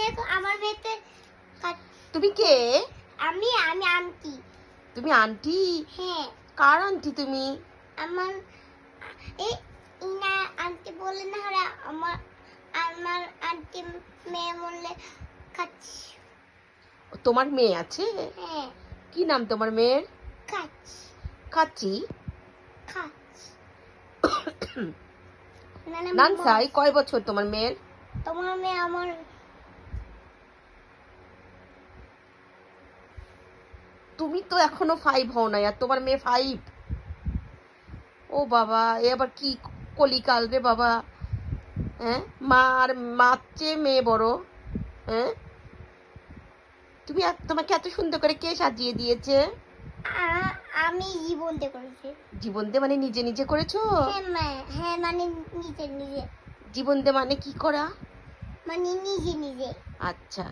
দেখো আমার মেয়েতে তুমি কে? আমি আন্টি। তুমি আন্টি? হ্যাঁ। কার আন্টি তুমি? আমার এই না আন্টি বলে না হরে আমার আন্টি মেয়ে বললে কাচ। তোমার মেয়ে আছে? হ্যাঁ। কি নাম তোমার মেয়ের? কাচ। কাচি? কাচ। নানসাই, কয় বছর তোমার মেয়ের? তোমার মেয়ে আমার তুমি তো এখনো 5 হও নাই, আর তোমার মেয়ে 5? ও বাবা, এ আবার কি কলিকাল রে বাবা। হ্যাঁ, মার চেয়ে মেয়ে বড়। হ্যাঁ, তোমাকে এত সুন্দর করে কে সাজিয়ে দিয়েছে? আমি জীবন দিয়ে করেছি। জীবন দে মানে নিজে নিজে করেছো? হ্যাঁ মানে নিজে নিজে। জীবন দে মানে কি করা? মানে নিজে নিজে। আচ্ছা।